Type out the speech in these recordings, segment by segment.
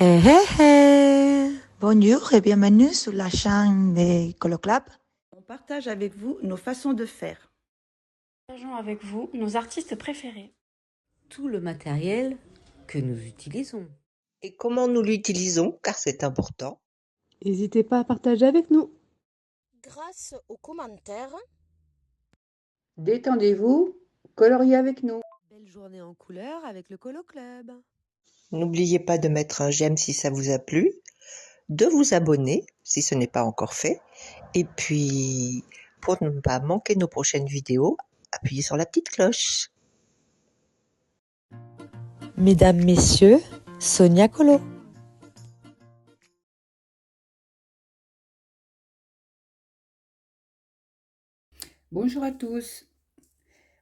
Hé hé hé! Bonjour et bienvenue sur la chaîne des Coloclab. On partage avec vous nos façons de faire. Partageons avec vous nos artistes préférés. Tout le matériel que nous utilisons. Et comment nous l'utilisons, car c'est important. N'hésitez pas à partager avec nous. Grâce aux commentaires, Détendez-vous, coloriez avec nous. Belle journée en couleur avec le Colo Club. N'oubliez pas de mettre un j'aime si ça vous a plu, de vous abonner si ce n'est pas encore fait, et puis pour ne pas manquer nos prochaines vidéos, appuyez sur la petite cloche. Mesdames, Messieurs, Sonia Colo. Bonjour à tous.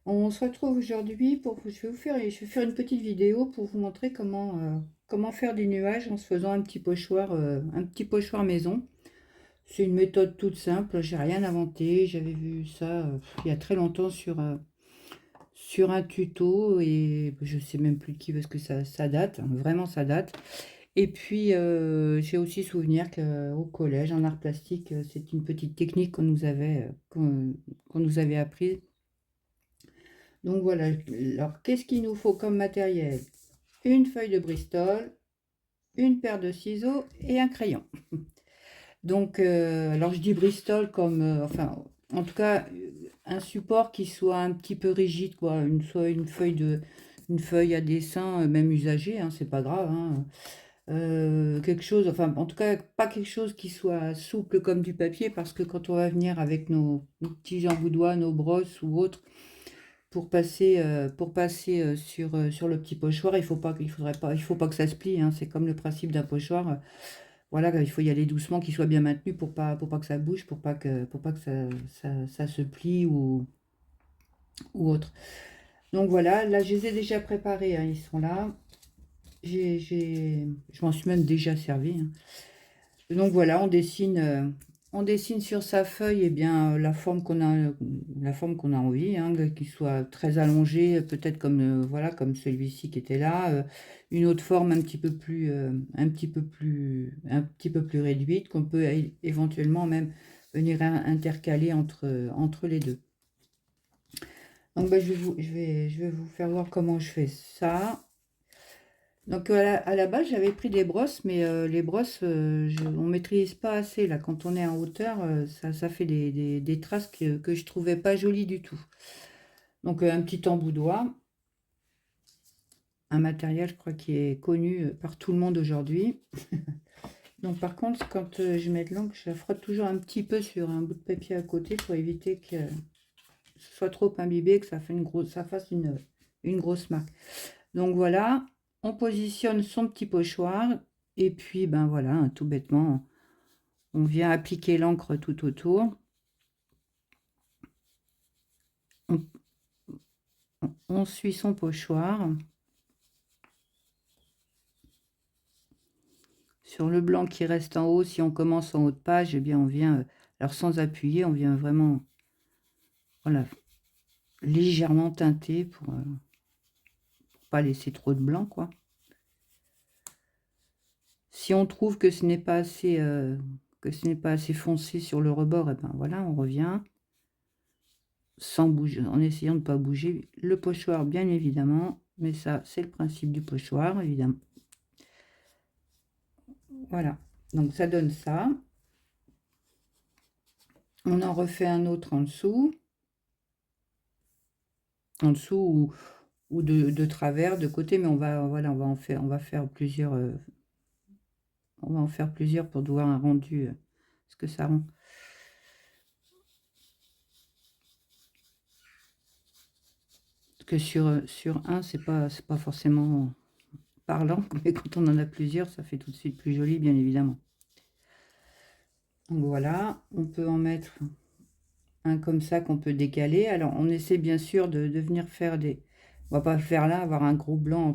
On se retrouve aujourd'hui je vais faire une petite vidéo pour vous montrer comment faire des nuages en se faisant un petit pochoir maison. C'est une méthode toute simple, j'ai rien inventé, j'avais vu ça il y a très longtemps sur un tuto et je sais même plus de qui parce que ça date, hein, vraiment ça date. Et puis j'ai aussi souvenir qu'au collège en art plastique, c'est une petite technique qu'on nous avait apprise. Donc voilà, alors qu'est-ce qu'il nous faut comme matériel? Une feuille de Bristol, une paire de ciseaux et un crayon. Donc alors je dis Bristol comme enfin en tout cas un support qui soit un petit peu rigide, quoi, une feuille à dessin, même usagée, hein, c'est pas grave, hein. Quelque chose, enfin en tout cas pas quelque chose qui soit souple comme du papier, parce que quand on va venir avec nos petits emboudoirs, nos brosses ou autres pour passer sur le petit pochoir, il faut pas que ça se plie, hein, c'est comme le principe d'un pochoir. Voilà, il faut y aller doucement, qu'il soit bien maintenu pour pas que ça bouge, pour pas que ça se plie ou autre. Donc voilà, là je les ai déjà préparés, hein, ils sont là. Je m'en suis même déjà servi, hein. Donc voilà, on dessine sur sa feuille, eh bien, la forme qu'on a envie, hein, qu'il soit très allongé, peut-être comme voilà, comme celui-ci qui était là, une autre forme un petit peu plus réduite, qu'on peut éventuellement même venir intercaler entre les deux. Donc je vais vous faire voir comment je fais ça. Donc à la base, j'avais pris des brosses, mais les brosses, on maîtrise pas assez. Là, quand on est en hauteur, ça fait des traces que je trouvais pas jolies du tout. Donc un petit emboudoir, un matériel, je crois, qui est connu par tout le monde aujourd'hui. Donc par contre, quand je mets de l'encre, je la frotte toujours un petit peu sur un bout de papier à côté pour éviter que ce soit trop imbibé, que ça fasse une grosse marque. Donc voilà. On positionne son petit pochoir et puis ben voilà, hein, tout bêtement, on vient appliquer l'encre tout autour. On suit son pochoir. Sur le blanc qui reste en haut, si on commence en haut de page, eh bien on vient, alors sans appuyer, on vient vraiment, voilà, légèrement teinter pour pas laisser trop de blanc, quoi. Si on trouve que ce n'est pas assez foncé sur le rebord, et ben voilà, on revient sans bouger, en essayant de ne pas bouger le pochoir, bien évidemment, mais ça c'est le principe du pochoir, évidemment. Voilà, donc ça donne ça. On en refait un autre en dessous ou de travers, de côté, mais on va faire plusieurs. On va en faire plusieurs pour voir un rendu, ce que ça rend. Parce que sur un, c'est pas forcément parlant, mais quand on en a plusieurs, ça fait tout de suite plus joli, bien évidemment. Donc voilà, on peut en mettre un comme ça qu'on peut décaler. Alors on essaie bien sûr de venir faire des... On va pas le faire là, avoir un gros blanc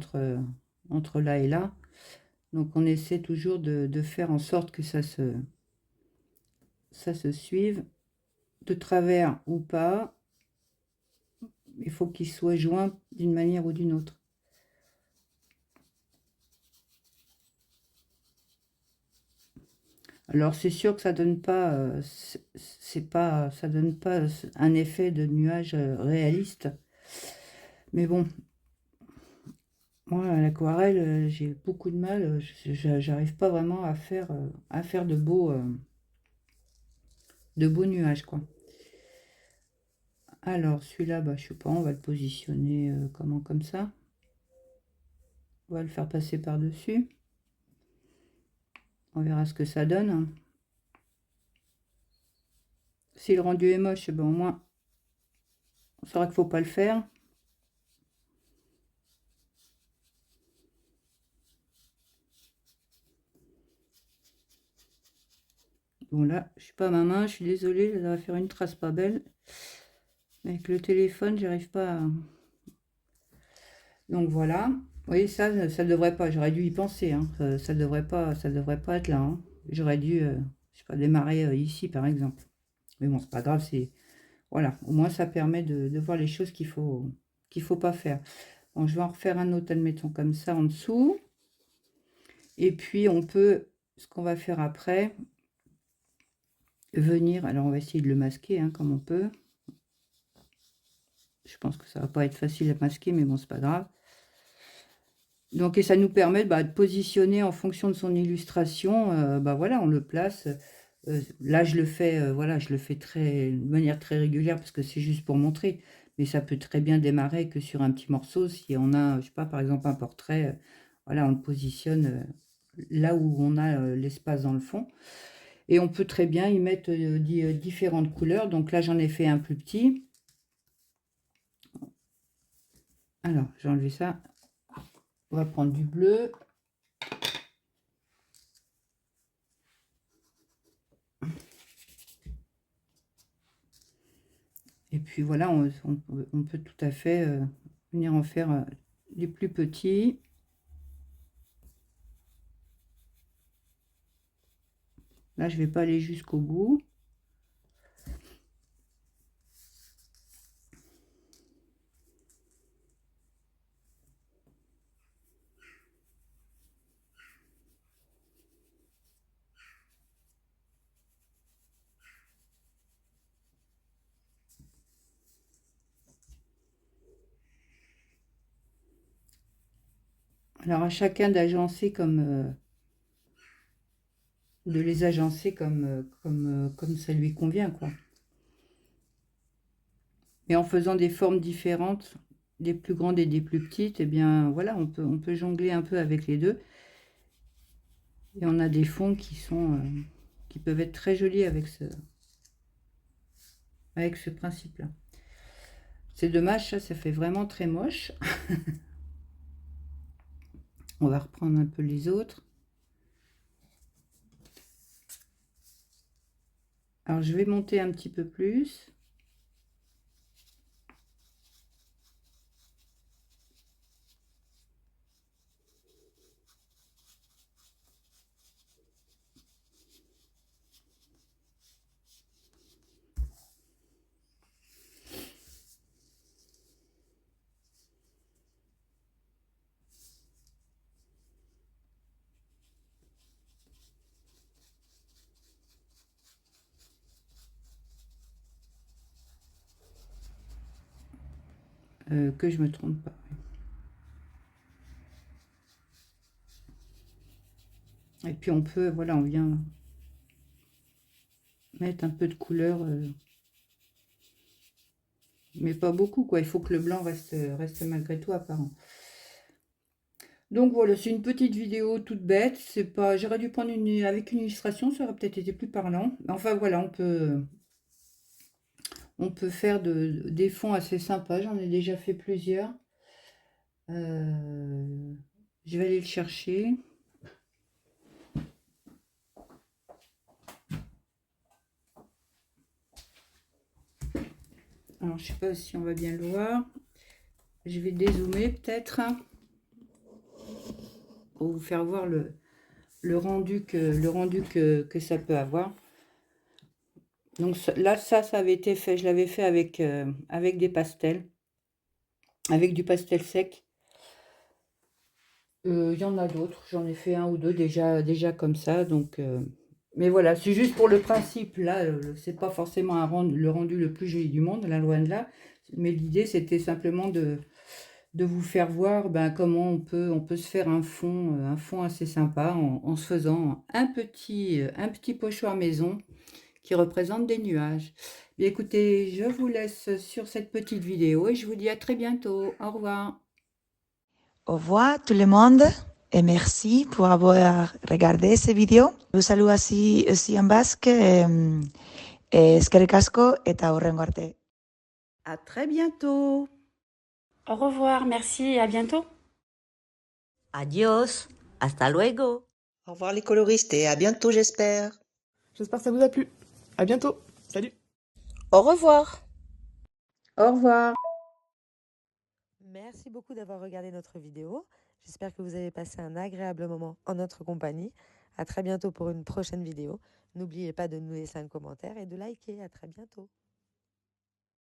entre là et là. Donc on essaie toujours de faire en sorte que ça se suive, de travers ou pas. Il faut qu'il soit joint d'une manière ou d'une autre. Alors c'est sûr que ça donne pas, ça donne pas un effet de nuage réaliste. Mais bon, moi l'aquarelle, j'ai beaucoup de mal, j'arrive pas vraiment à faire de beaux nuages, quoi. Alors celui-là, bah, je sais pas, on va le positionner comme ça. On va le faire passer par-dessus. On verra ce que ça donne. Si le rendu est moche, ben au moins, on saura qu'il faut pas le faire. Bon là, je suis pas à ma main, je suis désolée, ça va faire une trace pas belle. Avec le téléphone, j'arrive pas à... Donc voilà. Vous voyez, ça devrait pas, j'aurais dû y penser. Hein. Ça devrait pas être là. Hein. J'aurais dû, je sais pas, démarrer ici par exemple. Mais bon, c'est pas grave, c'est... Voilà, au moins ça permet de voir les choses qu'il faut pas faire. Bon, je vais en refaire un autre, admettons, comme ça en dessous. Et puis on peut, ce qu'on va faire après, venir, alors on va essayer de le masquer hein, comme on peut. Je pense que ça va pas être facile à masquer, mais bon, c'est pas grave. Donc, et ça nous permet de positionner en fonction de son illustration. Bah voilà, on le place. Là, je le fais, voilà, je le fais de manière très régulière parce que c'est juste pour montrer. Mais ça peut très bien démarrer que sur un petit morceau. Si on a, je sais pas, par exemple, un portrait, voilà, on le positionne là où on a l'espace dans le fond. Et on peut très bien y mettre différentes couleurs. Donc là, j'en ai fait un plus petit. Alors, j'ai enlevé ça. On va prendre du bleu. Et puis voilà, on peut tout à fait venir en faire des plus petits. Là, je ne vais pas aller jusqu'au bout. Alors, à chacun d'agencer comme... de les agencer comme ça lui convient, quoi. Et en faisant des formes différentes, des plus grandes et des plus petites, eh bien, voilà, on peut jongler un peu avec les deux. Et on a des fonds qui peuvent être très jolis avec ce principe-là. C'est dommage, ça fait vraiment très moche. On va reprendre un peu les autres. Alors, je vais monter un petit peu plus. Que je me trompe pas. Et puis on peut, voilà, on vient mettre un peu de couleur, mais pas beaucoup, quoi. Il faut que le blanc reste malgré tout apparent. Donc voilà, c'est une petite vidéo toute bête. C'est pas, j'aurais dû prendre avec une illustration, ça aurait peut-être été plus parlant. Enfin voilà, on peut faire des fonds assez sympas. J'en ai déjà fait plusieurs. Je vais aller le chercher. Alors, je sais pas si on va bien le voir. Je vais dézoomer peut-être pour vous faire voir le rendu que ça peut avoir. Donc là, ça avait été fait, je l'avais fait avec des pastels, avec du pastel sec. Il y en a d'autres, j'en ai fait un ou deux déjà comme ça, donc Mais voilà, c'est juste pour le principe. Là, c'est pas forcément le rendu le plus joli du monde, là, loin de là. Mais l'idée, c'était simplement de vous faire voir comment on peut se faire un fond assez sympa en se faisant un petit pochoir maison qui représente des nuages. Bien, écoutez, je vous laisse sur cette petite vidéo et je vous dis à très bientôt. Au revoir. Au revoir tout le monde et merci pour avoir regardé cette vidéo. Je vous salue aussi en basque. Eskerrik asko eta hurrengo arte. À très bientôt. Au revoir, merci et à bientôt. Adios, hasta luego. Au revoir les coloristes et à bientôt j'espère. J'espère que ça vous a plu. À bientôt. Salut. Au revoir. Au revoir. Merci beaucoup d'avoir regardé notre vidéo. J'espère que vous avez passé un agréable moment en notre compagnie. À très bientôt pour une prochaine vidéo. N'oubliez pas de nous laisser un commentaire et de liker. À très bientôt.